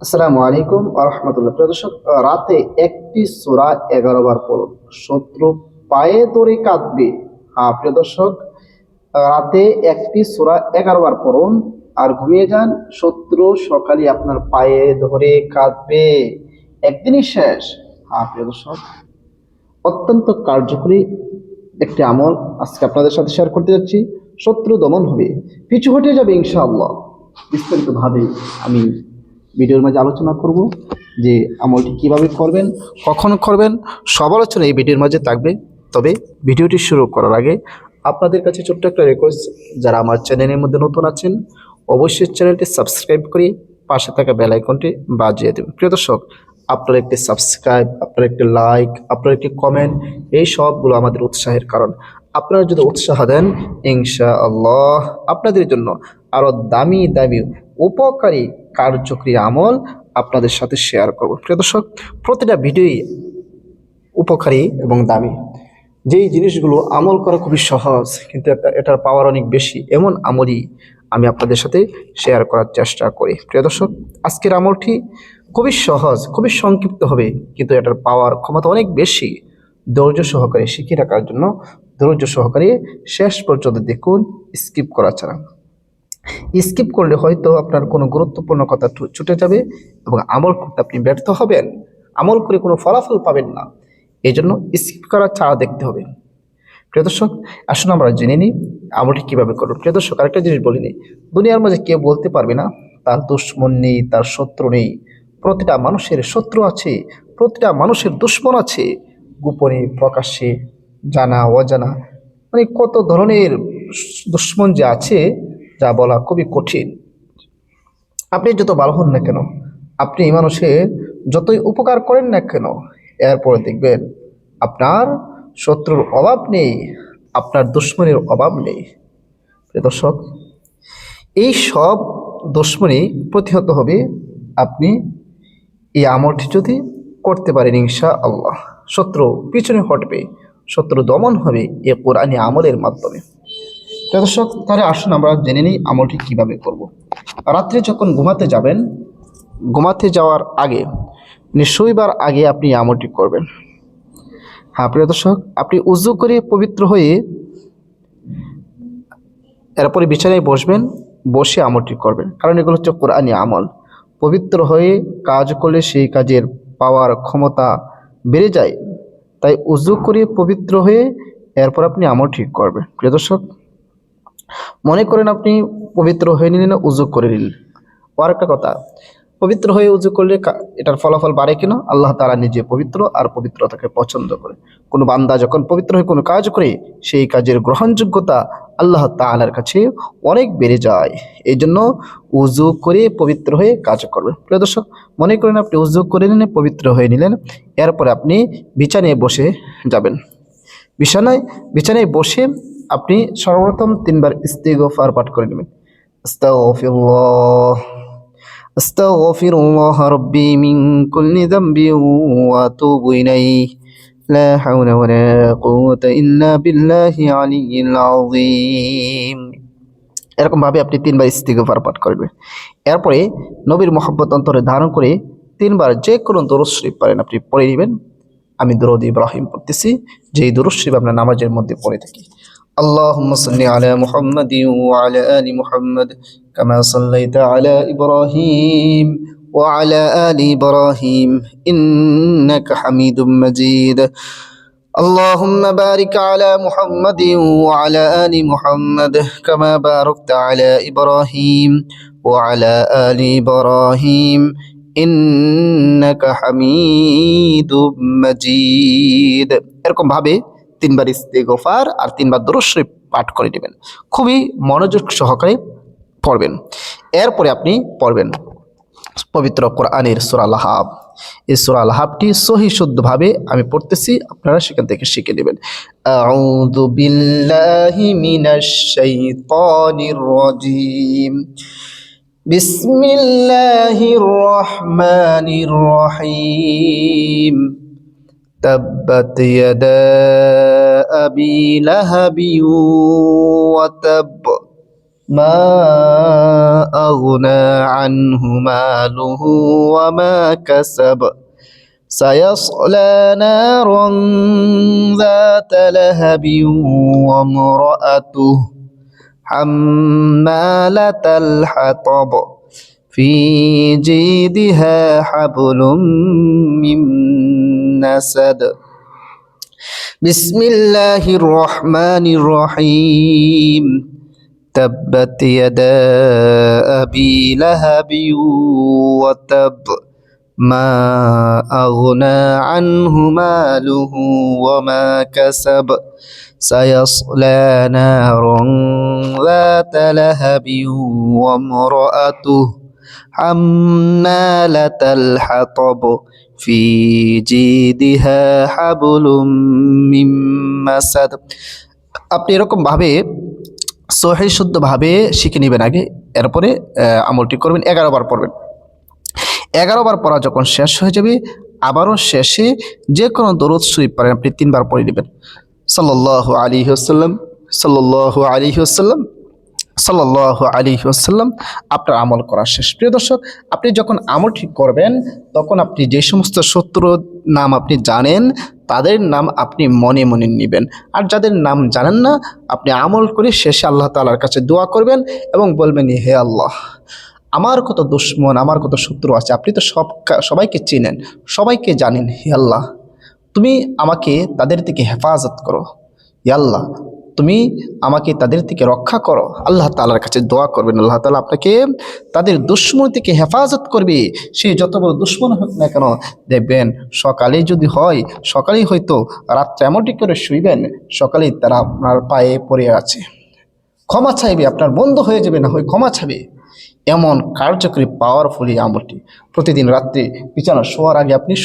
আসসালামু আলাইকুম ওয়া রাহমাতুল্লাহ। প্রিয় দর্শক, রাতে একটি সূরা 11 বার পড়ুন, শত্রু পায়ে ধরে কাঁদবে। হ্যাঁ প্রিয় দর্শক, রাতে একটি সূরা 11 বার পড়ুন আর ঘুমিয়ে যান, শত্রু সকালে আপনার পায়ে ধরে কাঁদবে, একদিনই শেষ। হ্যাঁ প্রিয় দর্শক, অত্যন্ত কার্যকরী একটি আমল আজকে আপনাদের সাথে শেয়ার করতে যাচ্ছি। শত্রু দমন হবে, পিছু হটে যাবে ইনশাআল্লাহ। বিস্তারিতভাবে আমি ভিডিওর মাঝে আলোচনা করব যে আমলটি কিভাবে করবেন, কখন করবেন, সব আলোচনা এই ভিডিওর মাঝে থাকবে। তবে ভিডিওটি শুরু করার আগে আপনাদের কাছে ছোট্ট একটা রিকোয়েস্ট, যারা আমার চ্যানেলের মধ্যে নতুন আছেন অবশ্যই চ্যানেলটি সাবস্ক্রাইব করে পাশে থাকা বেল আইকনটি বাজিয়ে দেবেন। প্রিয় দর্শক, আপনার একটি সাবস্ক্রাইব, আপনার একটি লাইক, আপনার একটি কমেন্ট, এই সবগুলো আমাদের উৎসাহের কারণ। আপনারা যদি উৎসাহ দেন ইনশাআল্লাহ আপনাদের জন্য আরো দামি দামি উপকারী কার্যকরী আমল আপনাদের সাথে শেয়ার করব। প্রিয় দর্শক, প্রতিটা ভিডিওই উপকারী এবং দামি। যেই জিনিসগুলো আমল করা খুবই সহজ কিন্তু এটার পাওয়ার অনেক বেশি, এমন আমলই আমি আপনাদের সাথে শেয়ার করার চেষ্টা করি। প্রিয় দর্শক, আজকের আমলটি খুবই সহজ, খুবই সংক্ষিপ্ত হবে, কিন্তু এটার পাওয়ার ক্ষমতা অনেক বেশি। ধৈর্য সহকারে শিখে রাখার জন্য ধৈর্য সহকারে শেষ পর্যন্ত দেখুন, স্কিপ করা ছাড়া। স্কিপ করলে হয়তো আপনার কোনো গুরুত্বপূর্ণ কথা ছুটে যাবে এবং আমল করতে আপনি ব্যর্থ হবেন, আমল করে কোনো ফলাফল পাবেন না। এই জন্য স্কিপ করা ছাড়া দেখতে হবে। প্রিয় দর্শক, আসুন আমরা জেনে নিই আমলটি কীভাবে করব। প্রিয় দর্শক, আরেকটা জিনিস বলিনি, দুনিয়ার মাঝে কেউ বলতে পারবে না তার দুশ্মন নেই, তার শত্রু নেই। প্রতিটা মানুষের শত্রু আছে, প্রতিটা মানুষের দুশ্মন আছে, গোপনে প্রকাশ্যে, জানা অজানা, মানে কত ধরনের দুশ্মন যে আছে যা বলা খুবই কঠিন। আপনি যত ভালো হন না কেন, আপনি এই মানুষের যতই উপকার করেন না কেন, এরপরে দেখবেন আপনার শত্রুর অভাব নেই, আপনার দুশ্মনের অভাব নেই। প্রিয় দর্শক, এই সব দুশ্মনী প্রতিহত হবে আপনি এই আমলটি যদি করতে পারেন ইনশাআল্লাহ। শত্রু পিছনে হটবে, শত্রু দমন হবে এ কোরআনী আমলের মাধ্যমে। প্রিয় দর্শক, তাহলে আসুন আমরা জেনে নিই আমলটি কিভাবে করব। রাত্রে যখন ঘুমাতে যাবেন, ঘুমাতে যাওয়ার আগে, শোইবার আগে আপনি আমলটি করবেন। হ্যাঁ প্রিয় দর্শক, আপনি উযু করে পবিত্র হয়ে এরপরে বিছানায় বসবেন, বসে আমলটি করবেন, কারণ এগুলো হচ্ছে কোরআনী আমল। পবিত্র হয়ে কাজ করলে সেই কাজের পাওয়ার ক্ষমতা বেড়ে যায়। তাই উযু করে পবিত্র হয়ে এরপর আপনি আমলটি করবেন। প্রিয় দর্শক, মনে করেন আপনি পবিত্র হয়ে নিলেন, উযু করে নিলেন। আর একটা কথা, পবিত্র হয়ে উযু করলে এটার ফলাফল বাড়ে কিনা? আল্লাহ তাআলা নিজে পবিত্র আর পবিত্রতাকে পছন্দ করে। কোনো বান্দা যখন পবিত্র হয়ে কোনো কাজ করে, সেই কাজের গ্রহণযোগ্যতা আল্লাহ তাআলার কাছে অনেক বেড়ে যায়। এই জন্য উযু করে পবিত্র হয়ে কাজ করবে। প্রিয় দর্শক, মনে করেন আপনি উযু করে নিলেন, পবিত্র হয়ে নিলেন, এরপরে আপনি বিছানায় বসে যাবেন। বিছানায় বসে আপনি সর্বপ্রথম 3 বার ইস্তিগফার পাঠ করে নেবেন। আস্তাগফিরুল্লাহ, আস্তাগফিরুল্লাহ রাব্বি মিন কুল্লি যামবিন ওয়া আতুবু ইলাইহি, লা হাওলা ওয়ালা কুওয়াতা ইল্লা বিল্লাহি আলিয়্যিল আযীম। এরকম ভাবে আপনি 3 বার ইস্তিগফার পাঠ করবেন। এরপরে নবীর মহব্বত অন্তরে ধারণ করে 3 বার যে কোনো দরুদ শরীফ পারেন আপনি পড়ে নেবেন। আমি দরুদ ইব্রাহিম পড়তেছি, যেই দরুদ শরীফ আমরা নামাজের মধ্যে পড়ে থাকি। আল্লাহুম্মা সাল্লি আলা মুহাম্মাদিন ওয়া আলা আলি মুহাম্মাদ কামা সাল্লাইতা আলা ইব্রাহিম ওয়া আলা আলি ইব্রাহিম ইন্নাকা হামিদুম মাজিদ। اللهم بارك على محمد وعلى آل محمد كما باركت على إبراهيم وعلى آل إبراهيم إنك حميد مجيد। এরকম ভাবে 3 বার ইস্তিগফার আর 3 বার দরুদ শরীফ পাঠ করে নেবেন। খুবই মনোযোগ সহকারে পড়বেন। এরপরে আপনি পড়বেন পবিত্র কোরআনের সূরা লাহাব। এই সূরা লাহাবটি সহি শুদ্ধভাবে আমি পড়তেছি, আপনারা সেখান থেকে শিখে নেবেন। আউযু বিল্লাহি মিনাশ শাইতানির রাজীম, বিসমিল্লাহির রহমানির রহিম, তাব্বাত ইয়াদা আবি লাহাবি ওয়া তাব মা আগনা আনহু মালুহু ওয়া মা কাসাব সায়াসলা নারান যাতা লাহাবিন ওয়া ইমরাআতুহু হাম্মালাতাল হাতাব ফি জিদিহা হাবলুম মিন নাসাদ বিসমিল্লাহির রহমানির রহিম تبت يدا أبي لهب وتب ما أغنى عنه ماله وما كسب سيصلى نارا ذات لهب وامرأته حمالة الحطب في جيدها حبل من مسد আপনি এরকম ভাবে সহি শুদ্ধভাবে শিখে নেবেন আগে, এরপরে আমলটি করবেন। 11 বার পড়বেন। 11 বার পড়া যখন শেষ হয়ে যাবে, আবারও শেষে যে কোনো দরুদ শরীফ পড়েন আপনি 3 বার পড়ে নেবেন। সাল্লাল্লাহু আলাইহি ওয়াসাল্লাম, সাল্লাল্লাহু আলাইহি ওয়াসাল্লাম, সাল্লাল্লাহু আলাইহি ওয়াসাল্লাম। আপনার আমল করা শেষ। প্রিয় দর্শক, আপনি যখন আমল ঠিক করবেন তখন আপনি যে সমস্ত শত্রুর নাম আপনি জানেন তাদের নাম আপনি মনে মনে নেবেন, আর যাদের নাম জানেন না আপনি আমল করে শেষে আল্লাহ তাআলার কাছে দোয়া করবেন এবং বলবেন, হে আল্লাহ, আমার কত দুশ্মন, আমার কত শত্রু আছে, আপনি তো সবাইকে চিনেন, সবাইকে জানেন। হে আল্লাহ, তুমি আমাকে তাদের থেকে হেফাজত করো। হে আল্লাহ, তুমি আমাকে তাদের থেকে রক্ষা করো। আল্লাহ তাআলার কাছে দোয়া করবেন, আল্লাহ তাআলা আপনাকে তাদের দুশ্মন থেকে হেফাজত করবে। সে যত বড় দুশ্মন হোক না কেন, দেখবেন সকালে যদি হয়, সকালেই হয়তো রাত্রে এমনটি করে শুইবেন, সকালেই তারা আপনার পায়ে পড়ে আছে, ক্ষমা চাইবে, আপনার বন্ধ হয়ে যাবে, না হয় ক্ষমা চাইবে। এমন কার্যকরী পাওয়ারফুলি আমলটি প্রতিদিন রাত্রে বিছানা শোয়ার আগে আপনি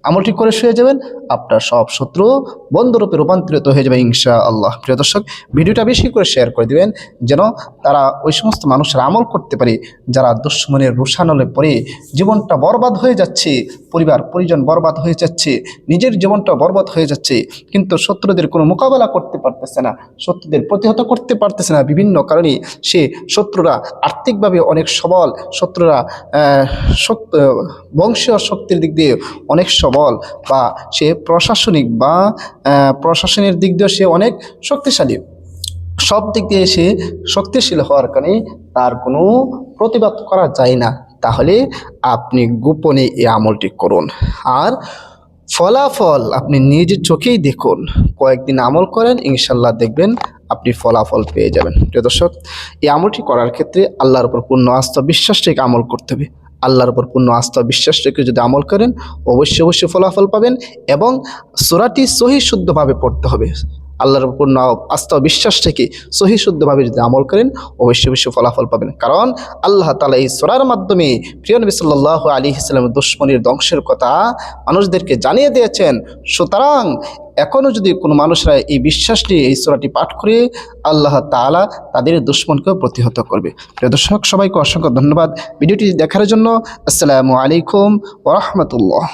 আমলটি করে শুয়ে যাবেন, আপনার সব শত্রু বন্ধুরূপে রূপান্তরিত হয়ে যাবে ইনশাআল্লাহ। প্রিয় দর্শক, ভিডিওটা বেশি করে শেয়ার করে দিবেন যেন তারা ওই সমস্ত মানুষের আমল করতে পারে যারা দুশ্মনের রোষানলে পড়ে জীবনটা বরবাদ হয়ে যাচ্ছে, পরিবার পরিজন বরবাদ হয়ে যাচ্ছে, নিজের জীবনটা বরবাদ হয়ে যাচ্ছে, কিন্তু শত্রুদের কোনো মোকাবেলা করতে পারতেছে না, শত্রুদের প্রতিহত করতে পারতেছে না। বিভিন্ন কারণে সে শত্রুরা আর্থিকভাবে অনেক সবল, শত্রুরা বংশীয় শক্তির দিক দিয়ে অনেক সবল, বা সে প্রশাসনের দিক দিয়ে সে অনেক শক্তিশালী, সব দিক দিয়ে সে শক্তিশালী হওয়ার কারণে তার কোনো প্রতিবাদ করা যায় না। তাহলে আপনি গোপনে এই আমলটি করুন, আর ফলাফল আপনি নিজের চোখেই দেখুন। কয়েকদিন আমল করেন, ইনশাল্লাহ দেখবেন আপনি ফলাফল পেয়ে যাবেন। প্রিয় দর্শক, এই আমলটি করার ক্ষেত্রে আল্লাহর উপর পূর্ণ আস্থা বিশ্বাস রেখে আমল করতে হবে। আল্লাহর উপর পূর্ণ আস্থা বিশ্বাস রেখে যদি আমল করেন অবশ্যই অবশ্যই ফলাফল পাবেন, এবং সূরাটি সহি শুদ্ধভাবে পড়তে হবে। আল্লাহর উপর পূর্ণ আস্থা বিশ্বাস রেখে সহি শুদ্ধভাবে যদি আমল করেন অবশ্যই অবশ্যই ফলাফল পাবেন। কারণ আল্লাহ তাআলা এই সূরার মাধ্যমে প্রিয় নবী সাল্লাল্লাহু আলাইহি ওয়াসাল্লামের দুশমনের ধ্বংসের কথা মানুষদেরকে জানিয়ে দিয়েছেন। সুতরাং এখনও যদি কোনো মানুষরা এই বিশ্বাস নিয়ে এই সূরাটি পাঠ করে, আল্লাহ তাআলা তাদের দুশমনকেও প্রতিহত করবে। প্রিয় দর্শক, সবাইকে অসংখ্য ধন্যবাদ ভিডিওটি দেখার জন্য। আসসালামু আলাইকুম ওয়া রাহমাতুল্লাহ।